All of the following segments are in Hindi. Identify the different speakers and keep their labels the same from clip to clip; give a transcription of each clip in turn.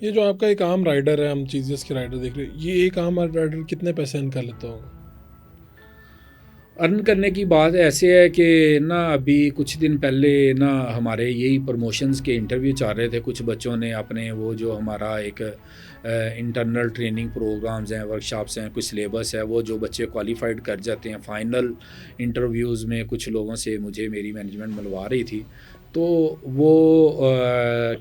Speaker 1: ये जो आपका एक आम राइडर है, हम चीज़ेस के राइडर देख रहे हैं, ये एक आम राइडर कितने पैसे अर्न कर लेता होगा?
Speaker 2: अर्न करने की बात ऐसे है कि ना अभी कुछ दिन पहले ना हमारे यही प्रमोशंस के इंटरव्यू चल रहे थे। कुछ बच्चों ने अपने वो जो हमारा एक इंटरनल ट्रेनिंग प्रोग्राम्स हैं, वर्कशॉप्स हैं, कुछ सिलेबस है, वो जो बच्चे क्वालिफाइड कर जाते हैं फाइनल इंटरव्यूज़ में कुछ लोगों से मुझे मेरी मैनेजमेंट मिलवा रही थी। तो वो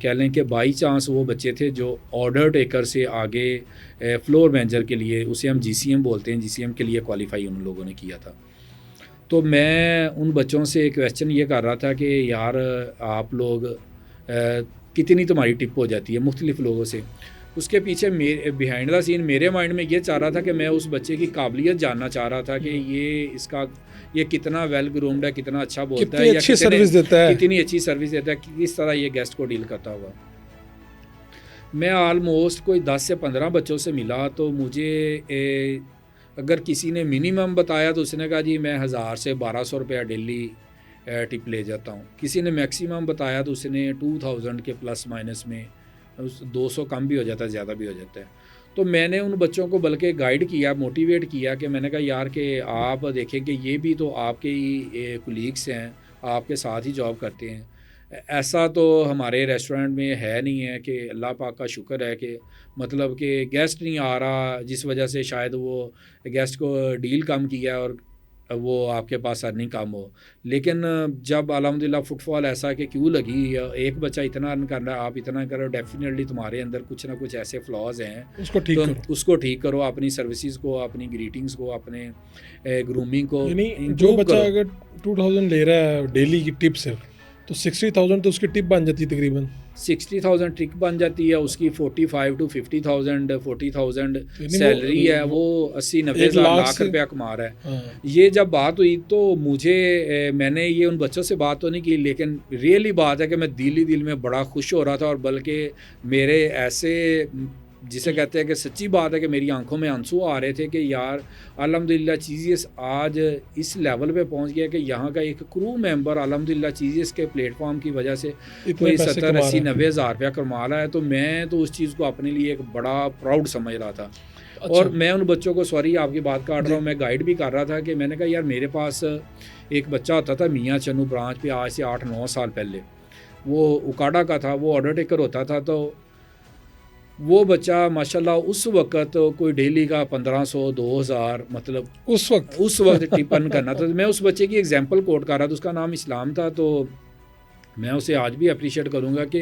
Speaker 2: कह लें कि बाई चांस वो बच्चे थे जो ऑर्डर टेकर से आगे फ्लोर मैनेजर के लिए, उसे हम जीसीएम बोलते हैं, जीसीएम के लिए क्वालिफाई उन लोगों ने किया था। तो मैं उन बच्चों से क्वेश्चन ये कर रहा था कि यार आप लोग कितनी तुम्हारी टिप हो जाती है मुख्तलिफ़ लोगों से। उसके पीछे मेरे बिहाइंड द सीन मेरे माइंड में ये चाह रहा था कि मैं उस बच्चे की काबिलियत जानना चाह रहा था कि ये कितना वेल ग्रूम्ड है, कितना अच्छा बोलता है,
Speaker 1: कितनी
Speaker 2: या
Speaker 1: अच्छी सर्विस देता है।
Speaker 2: कितनी अच्छी सर्विस देता है, किस तरह ये गेस्ट को डील करता होगा। मैं ऑलमोस्ट कोई 10 से 15 बच्चों से मिला, तो मुझे अगर किसी ने मिनिमम बताया तो उसने कहा जी मैं 1000 से 1200 रुपया डेली टिप ले जाता हूँ। किसी ने मैक्सिमम बताया तो उसने 2000 के प्लस माइनस में 200 कम भी हो जाता है, ज़्यादा भी हो जाता है। तो मैंने उन बच्चों को बल्कि गाइड किया, मोटिवेट किया कि मैंने कहा यार कि आप देखें कि ये भी तो आपके ही कुलीग्स हैं, आपके साथ ही जॉब करते हैं। ऐसा तो हमारे रेस्टोरेंट में है नहीं है कि अल्लाह पाक का शुक्र है कि मतलब कि गेस्ट नहीं आ रहा, जिस वजह से शायद वो गेस्ट को डील कम किया है और वो आपके पास अर्निंग कम हो। लेकिन जब अल्हम्दुलिल्लाह फुटफॉल ऐसा कि क्यों लगी, एक बच्चा इतना अर्न कर रहा है, आप इतना करो, डेफिनेटली तुम्हारे अंदर कुछ ना कुछ ऐसे फ्लॉज हैं,
Speaker 1: उसको ठीक
Speaker 2: तो
Speaker 1: करो।
Speaker 2: उसको ठीक करो, अपनी सर्विसेज को, अपनी ग्रीटिंग्स को, अपने ग्रूमिंग को
Speaker 1: यानी जो
Speaker 2: इम्प्रूव
Speaker 1: बच्चा
Speaker 2: करो।
Speaker 1: अगर 2000 ले रहा है डेली की टिप सिर्फ, तो 60,000 तो उसकी टिप बन जाती है तकरीबन।
Speaker 2: 60,000 ट्रिक बन जाती है उसकी, 45 टू 50,000 40,000
Speaker 1: यानी
Speaker 2: सैलरी है, वो 80-90
Speaker 1: 1
Speaker 2: हज़ार
Speaker 1: लाख
Speaker 2: लाख
Speaker 1: से।
Speaker 2: रुपया कमा रहा है।
Speaker 1: हाँ।
Speaker 2: ये जब बात हुई तो मैंने ये उन बच्चों से बात तो नहीं की, लेकिन रियली बात है कि मैं दिल ही दिल में बड़ा खुश हो रहा था, और बल्कि मेरे ऐसे जिसे कहते हैं कि सच्ची बात है कि मेरी आंखों में आंसू आ रहे थे कि यार अल्हम्दुलिल्लाह चीज़ियस आज इस लेवल पे पहुंच गया कि यहाँ का एक क्रू मेंबर अल्हम्दुलिल्लाह चीज़ियस के प्लेटफॉर्म की वजह से
Speaker 1: इतने
Speaker 2: कोई
Speaker 1: पैसे कमा रहा
Speaker 2: 70-80-90
Speaker 1: है।
Speaker 2: हज़ार रुपया कमा रहा है। तो मैं तो उस चीज़ को अपने लिए एक बड़ा प्राउड समझ रहा था।
Speaker 1: अच्छा।
Speaker 2: और मैं उन बच्चों को, सॉरी आपकी बात काट रहा
Speaker 1: जी।
Speaker 2: हूँ, मैं गाइड भी कर रहा था कि मैंने कहा यार मेरे पास एक बच्चा होता था मियाँ चन्नू ब्रांच पे, आज से 8-9 साल पहले। वो उकाड़ा का था, वो ऑर्डर टेकर होता था। तो वो बच्चा माशाल्लाह उस वक़्त कोई डेली का 1500 2000 मतलब
Speaker 1: उस
Speaker 2: उस वक़्त टिप अर्न करना था। तो मैं उस बच्चे की एग्ज़ाम्पल कोट कर रहा था, उसका नाम इस्लाम था। तो मैं उसे आज भी एप्रिशिएट करूँगा कि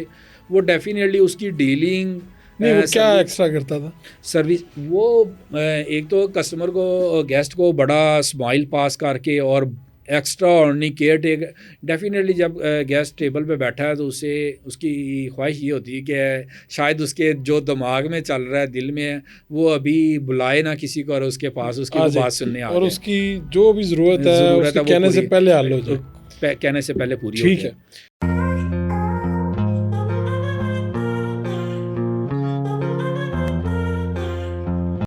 Speaker 2: वो डेफ़िनेटली उसकी डीलिंग
Speaker 1: नहीं, वो क्या
Speaker 2: सर्विस
Speaker 1: एक्स्ट्रा करता था?
Speaker 2: सर्विस वो एक तो कस्टमर को, गेस्ट को बड़ा स्माइल पास करके, और extra ordinary care take. Definitely जब गेस्ट टेबल पे बैठा है तो उसे उसकी ख्वाहिश ये होती है कि शायद उसके जो दिमाग में चल रहा है, दिल में है, वो अभी बुलाए ना किसी को और उसके पास उसकी
Speaker 1: आ
Speaker 2: वो
Speaker 1: जाए,
Speaker 2: बात सुनने आ
Speaker 1: और
Speaker 2: जाए।
Speaker 1: उसकी जो भी ज़रूरत है
Speaker 2: ज़रूरत
Speaker 1: उसके
Speaker 2: है वो
Speaker 1: कहने से
Speaker 2: पूरी
Speaker 1: पहले हल हो जाए।
Speaker 2: कहने से पहले पूरी हो
Speaker 1: ठीक
Speaker 2: जाए।
Speaker 1: है।